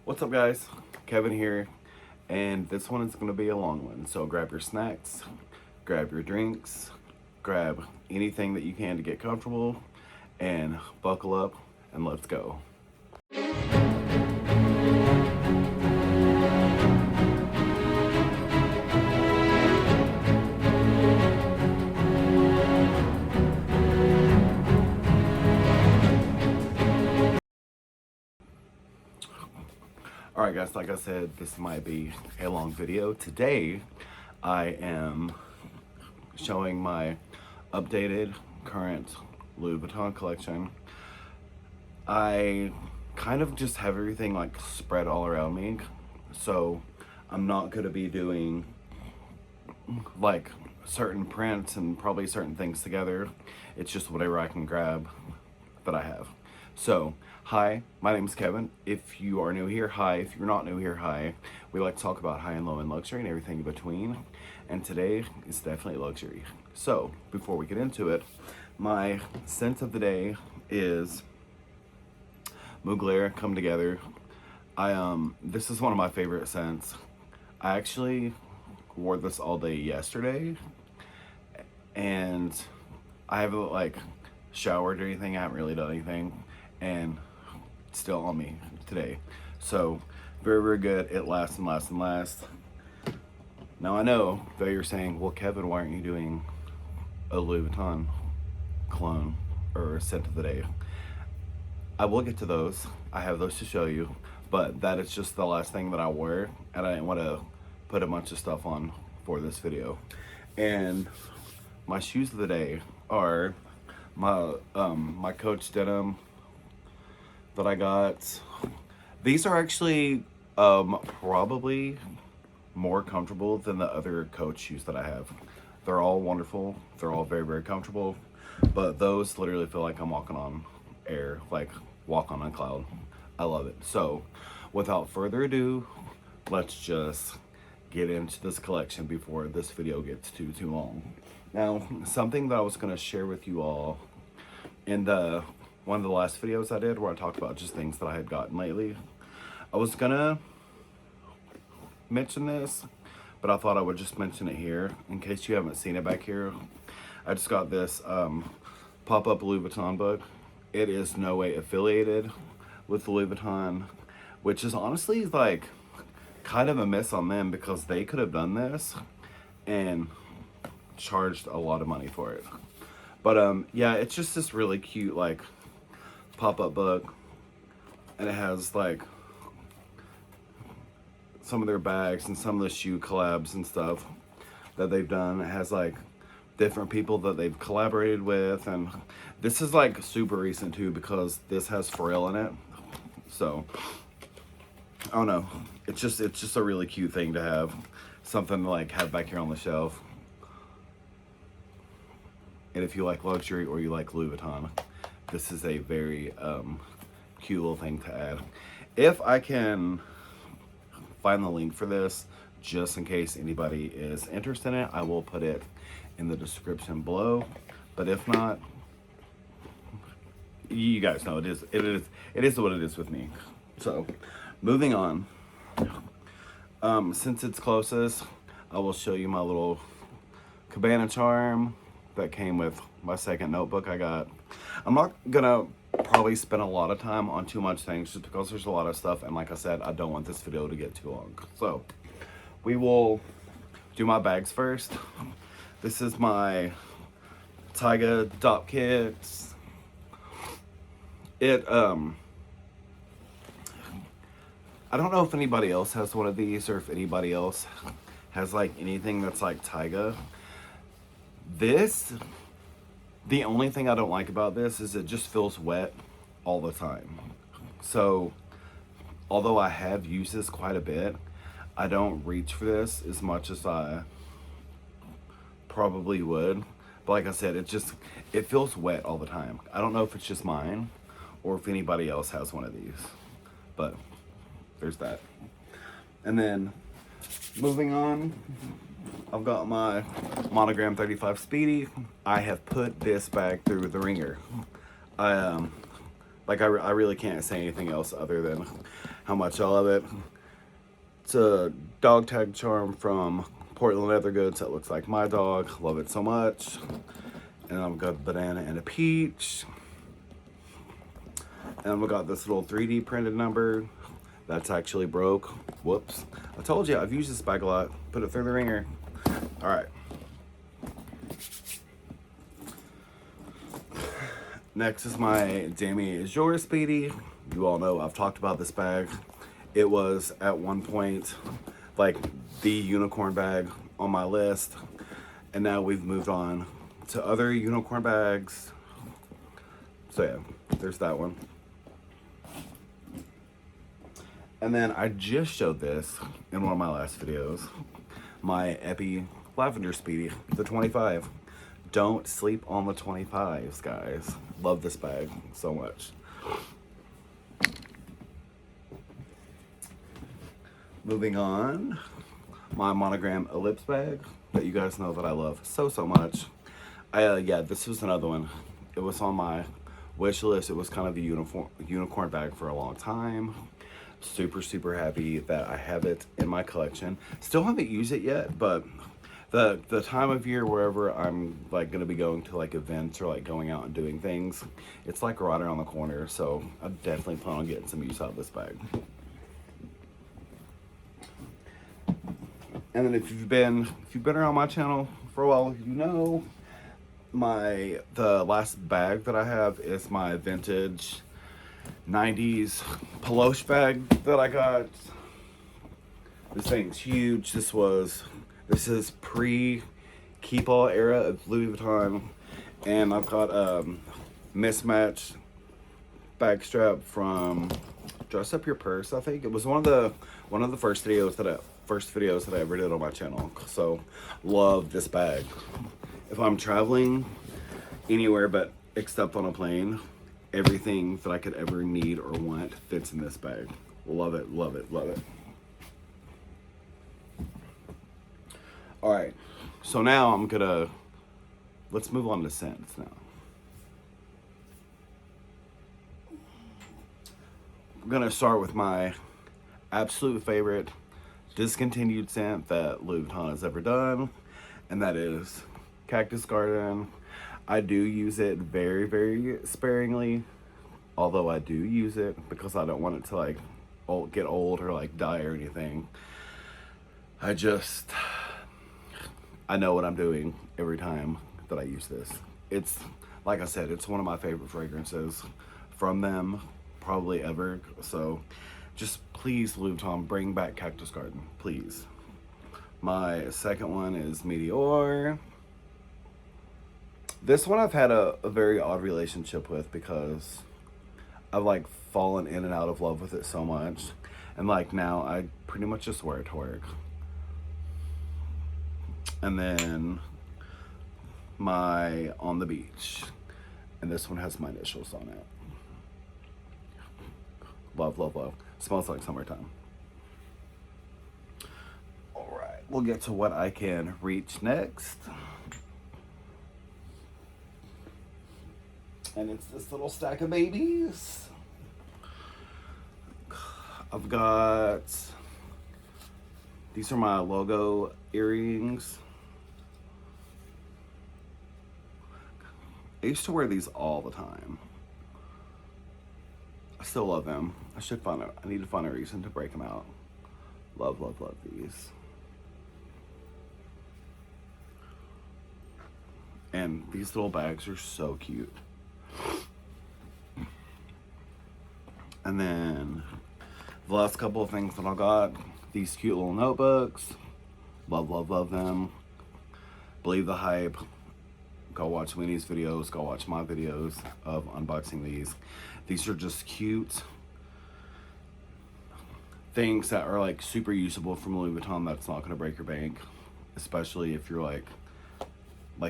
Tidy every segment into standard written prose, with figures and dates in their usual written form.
What's up, guys? Kevin here, and this one is going to be a long one. So grab your snacks, grab your drinks, grab anything that you can to get comfortable, and buckle up, and let's go. Alright, guys, like I said, this might be a long video. Today, I am showing my updated current Louis Vuitton collection. I kind of just have everything like spread all around me, so I'm not going to be doing like certain prints and probably certain things together. It's just whatever I can grab that I have. So, hi, my name is Kevin. If you are new here, hi. If you're not new here, hi. We like to talk about high and low and luxury and everything in between. And today is definitely luxury. So, before we get into it, my scent of the day is Mugler Come Together. This is one of my favorite scents. I actually wore this all day yesterday, and I haven't like showered or anything. I haven't really done anything, and it's still on me today. So very, very good. It lasts and lasts and lasts. Now I know that you're saying, well, Kevin, why aren't you doing a Louis Vuitton cologne or scent of the day? I will get to those. I have those to show you, but that is just the last thing that I wear, and I didn't want to put a bunch of stuff on for this video. And my shoes of the day are my Coach denim that I got. These are actually probably more comfortable than the other Coach shoes that I have. They're all wonderful. They're all very, very comfortable, but those literally feel like I'm walking on air, like walk on a cloud. I love it. So without further ado, let's just get into this collection before this video gets too long. Now, something that I was going to share with you all in one of the last videos I did, where I talked about just things that I had gotten lately, I was gonna mention this, but I thought I would just mention it here in case you haven't seen it back here. I just got this pop-up Louis Vuitton book. It is no way affiliated with Louis Vuitton, which is honestly like kind of a miss on them, because they could have done this and charged a lot of money for it. But yeah, it's just this really cute like pop-up book, and it has like some of their bags and some of the shoe collabs and stuff that they've done. It has like different people that they've collaborated with, and this is like super recent too, because this has Pharrell in it. So I don't know, it's just a really cute thing to have, something to like have back here on the shelf. And if you like luxury or you like Louis Vuitton, this is a very cute little thing to add. If I can find the link for this, just in case anybody is interested in it, I will put it in the description below. But if not, you guys know it is what it is with me. So moving on, since it's closest, I will show you my little cabana charm that came with my second notebook I got. I'm not gonna probably spend a lot of time on too much things, just because there's a lot of stuff, and like I said, I don't want this video to get too long. So we will do my bags first. This is my Tyga Dop Kits. I don't know if anybody else has one of these, or if anybody else has like anything that's like Tyga. The only thing I don't like about this is it just feels wet all the time. So although I have used this quite a bit, I don't reach for this as much as I probably would. But like I said, it feels wet all the time. I don't know if it's just mine or if anybody else has one of these, but there's that. And then moving on, I've got my Monogram 35 Speedy. I have put this bag through the ringer. I Like, I really can't say anything else other than how much I love it. It's a dog tag charm from Portland Leather Goods that looks like my dog. Love it so much. And I've got a banana and a peach. And we got this little 3D printed number that's actually broke. Whoops. I told you, I've used this bag a lot. Put it through the ringer. All right. Next is my Demi Is Yours Speedy. You all know I've talked about this bag. It was at one point like the unicorn bag on my list. And now we've moved on to other unicorn bags. So yeah, there's that one. And then I just showed this in one of my last videos. My Epi Lavender Speedy, the 25. Don't sleep on the 25s, guys. Love this bag so much. Moving on, my Monogram Ellipse bag that you guys know that I love so much. Yeah, this was another one. It was on my wish list. It was kind of the unicorn bag for a long time. Super happy that I have it in my collection. Still haven't used it yet, but the time of year wherever I'm like gonna be going to like events or like going out and doing things, it's like right around the corner. So I definitely plan on getting some use out of this bag. And then if you've been around my channel for a while, you know the last bag that I have is my vintage 90s Peloche bag that I got. This thing's huge. This is pre-Keep All era of Louis Vuitton, and I've got a mismatched bag strap from Dress Up Your Purse. I think it was one of the first videos that I ever did on my channel. So love this bag. If I'm traveling anywhere but except on a plane, everything that I could ever need or want fits in this bag. Love it. All right, so now let's move on to scents now. I'm gonna start with my absolute favorite discontinued scent that Louis Vuitton has ever done, and that is Cactus Garden. I do use it very sparingly, although I do use it because I don't want it to like get old or like die or anything. I know what I'm doing every time that I use this. It's, like I said, it's one of my favorite fragrances from them, probably ever. So just please, Louis Vuitton, bring back Cactus Garden, please. My second one is Meteor. This one I've had a very odd relationship with because I've like fallen in and out of love with it so much. And like now I pretty much just wear it to work. And then my On the Beach. And this one has my initials on it. Love. Smells like summertime. All right, we'll get to what I can reach next. And it's this little stack of babies. I've got, these are my logo earrings. I used to wear these all the time. I still love them. I need to find a reason to break them out. Love these. And these little bags are so cute. And then the last couple of things that I got, these cute little notebooks. Love them. Believe the hype. Go watch Winnie's videos. Go watch my videos of unboxing these. These are just cute things that are like super usable from Louis Vuitton that's not gonna break your bank. Especially if you're like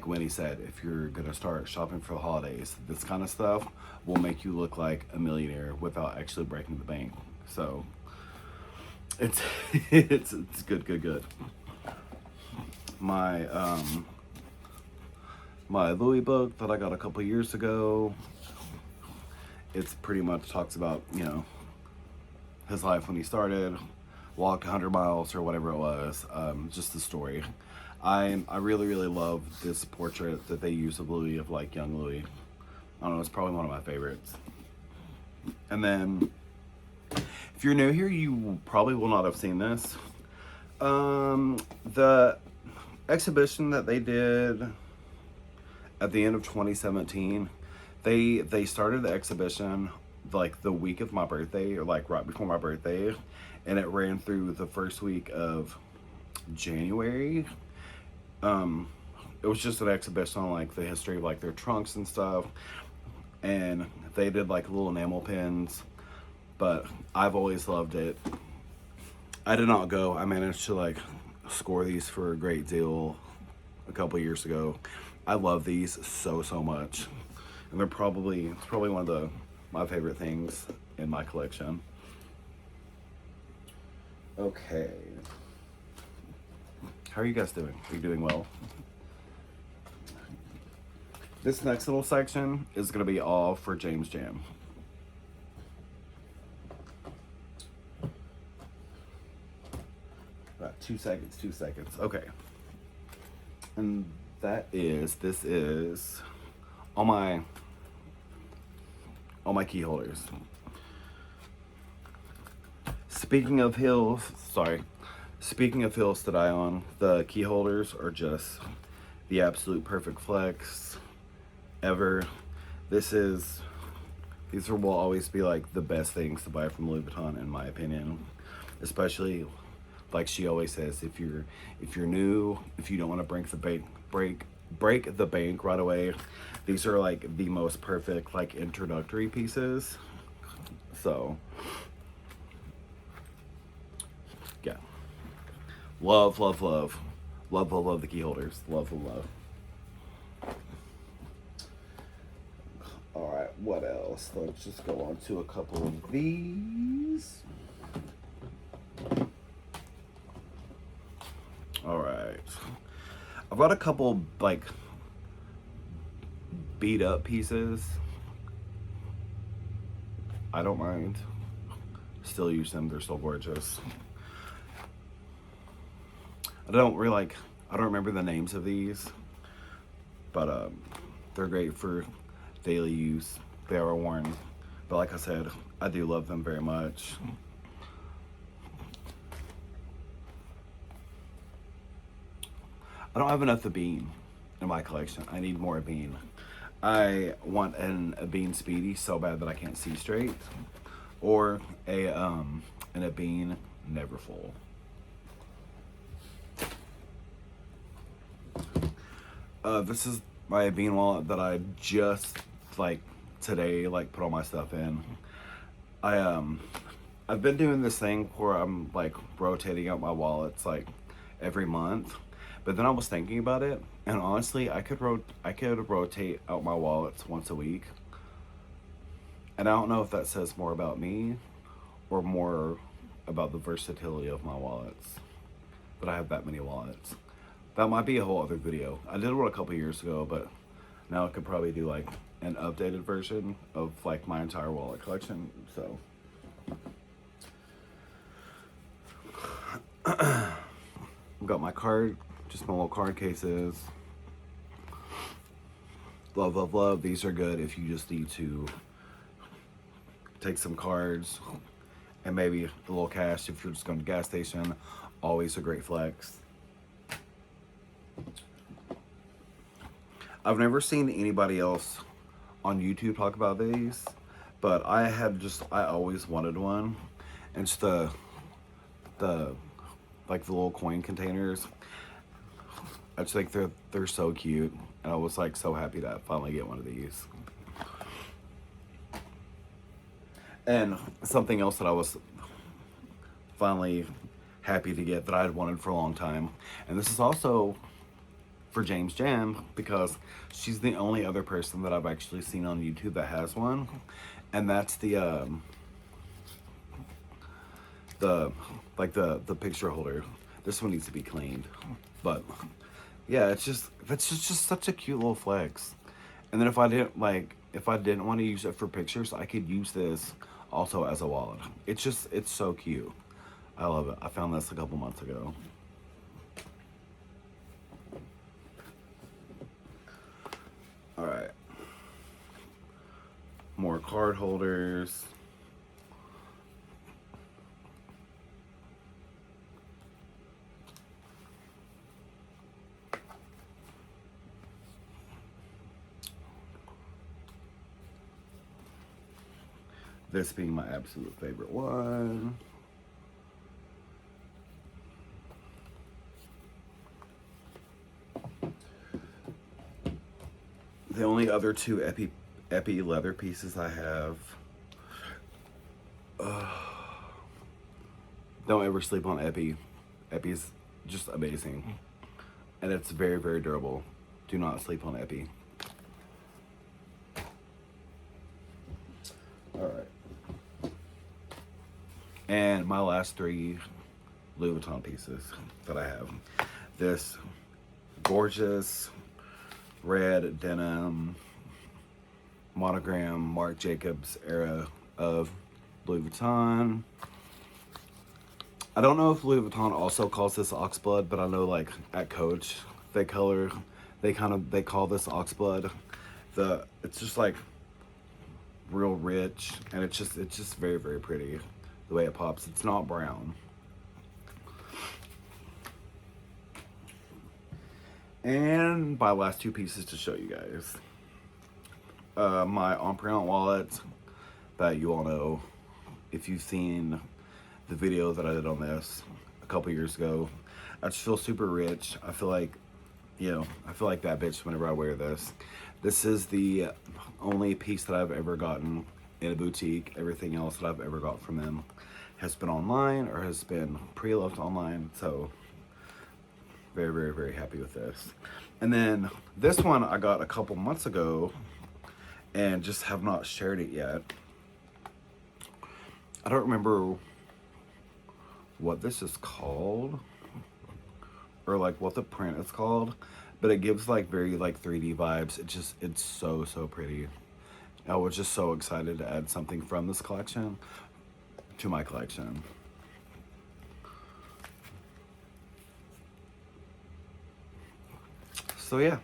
Winnie said, if you're gonna start shopping for the holidays, this kind of stuff will make you look like a millionaire without actually breaking the bank. So it's it's good. My Louis book that I got a couple years ago. it's pretty much talks about, you know, his life when he started, walked 100 miles or whatever it was. Just the story. I really really love this portrait that they use of Louis, of like young Louis. I don't know, it's probably one of my favorites. And then, if you're new here, you probably will not have seen this. The exhibition that they did at the end of 2017, they started the exhibition like the week of my birthday, or like right before my birthday, and it ran through the first week of January. It was just an exhibition on like the history of like their trunks and stuff, and they did like little enamel pins. But I've always loved it. I did not go. I managed to like score these for a great deal a couple years ago. I love these so much, and it's probably one of my favorite things in my collection. Okay, how are you guys doing? Are you doing well? This next little section is gonna be all for James Jam. About 2 seconds, 2 seconds. Okay. And this is all my key holders. Speaking of heels that I own, the key holders are just the absolute perfect flex ever. These will always be like the best things to buy from Louis Vuitton, in my opinion. Especially, like she always says, if you're new, if you don't want to break the bank right away, these are like the most perfect like introductory pieces. So yeah, love the key holders. Love. All right, what else? Let's just go on to a couple of these. All right, I've got a couple like beat up pieces. I don't mind. Still use them. They're still gorgeous. I don't remember the names of these, but they're great for daily use. They are worn, but like I said, I do love them very much. I don't have enough of bean in my collection. I need more bean. I want a bean speedy so bad that I can't see straight, or a bean never full. This is my bean wallet that I just like today put all my stuff in. I've been doing this thing where I'm like rotating out my wallets like every month, but then I was thinking about it, and honestly, I could rotate out my wallets once a week, and I don't know if that says more about me or more about the versatility of my wallets, that I have that many wallets. That might be a whole other video. I did one a couple years ago, but now I could probably do like an updated version of like my entire wallet collection. So I've got my card, just my little card cases. Love. These are good if you just need to take some cards and maybe a little cash if you're just going to the gas station. Always a great flex. I've never seen anybody else on YouTube talk about these, but I always wanted one. And it's the little coin containers. I just think they're so cute, and I was like so happy to finally get one of these. And something else that I was finally happy to get that I had wanted for a long time, and this is also for James Jam, because she's the only other person that I've actually seen on YouTube that has one, and that's the picture holder. This one needs to be cleaned, but yeah, that's just such a cute little flex. And then if I didn't if I didn't want to use it for pictures, I could use this also as a wallet. It's so cute. I love it. I found this a couple months ago. All right. More card holders. This being my absolute favorite one. The only other two Epi leather pieces I have. Don't ever sleep on Epi. Epi is just amazing. And it's very, very durable. Do not sleep on Epi. Alright. And my last three Louis Vuitton pieces that I have. This gorgeous red denim monogram Marc Jacobs era of Louis Vuitton. I don't know if Louis Vuitton also calls this oxblood, but I know like at Coach they call this oxblood. It's just like real rich, and it's just very, very pretty the way it pops. It's not brown. And my last two pieces to show you guys. My Empreinte wallet that you all know if you've seen the video that I did on this a couple years ago. I just feel super rich. I feel like, I feel like that bitch whenever I wear this. This is the only piece that I've ever gotten in a boutique. Everything else that I've ever got from them has been online or has been pre-loved online. So very, very, very happy with this. And then this one I got a couple months ago and just have not shared it yet. I don't remember what this is called or like what the print is called, but it gives like very like 3D vibes. It's so, so pretty. I was just so excited to add something from this collection to my collection. So yeah,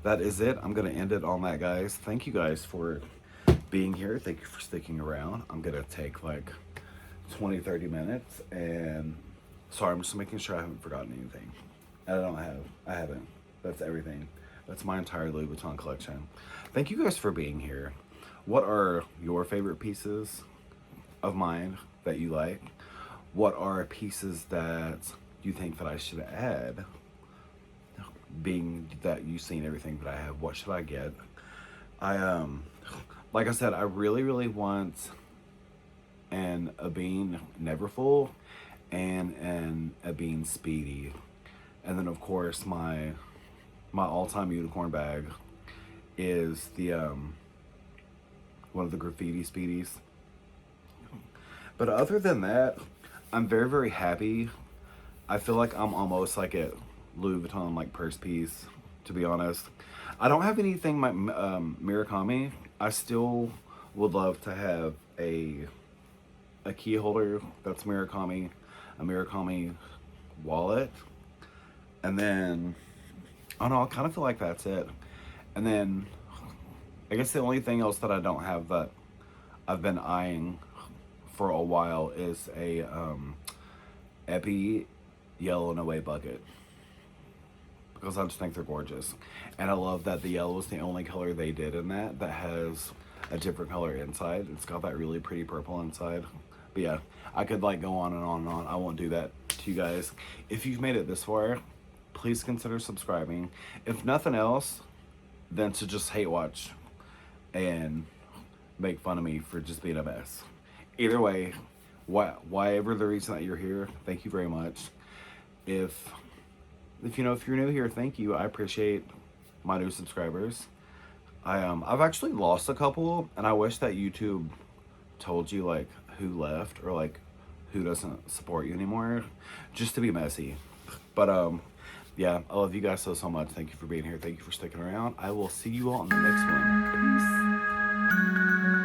that is it. I'm gonna end it on that, guys. Thank you guys for being here. Thank you for sticking around. I'm gonna take like 20-30 minutes, and sorry, I'm just making sure I haven't forgotten anything. I haven't. That's everything. That's my entire Louis Vuitton collection. Thank you guys for being here. What are your favorite pieces of mine that you like? What are pieces that you think that I should add? Being that you've seen everything that I have, what should I get? Like I said, I really, really want an Abine Neverfull and an Abine Speedy. And then of course my all-time unicorn bag is the one of the graffiti Speedies. But other than that, I'm very, very happy. I feel like I'm almost like at Louis Vuitton like purse piece, to be honest. I don't have anything like Murakami. I still would love to have a key holder that's Murakami, a Murakami wallet, and then I don't know, I kind of feel like that's it. And then I guess the only thing else that I don't have that I've been eyeing for a while is a Epi yellow and away bucket, because I just think they're gorgeous. And I love that the yellow is the only color they did in that has a different color inside. It's got that really pretty purple inside. But yeah, I could like go on and on and on. I won't do that to you guys. If you've made it this far, please consider subscribing. If nothing else, then to just hate watch and make fun of me for just being a mess. Either way, whatever the reason that you're here, thank you very much. If you're new here, thank you. I appreciate my new subscribers. I've actually lost a couple, and I wish that YouTube told you like who left or like who doesn't support you anymore, just to be messy. But Yeah, I love you guys so, so much. Thank you for being here. Thank you for sticking around. I will see you all in the next one. Peace.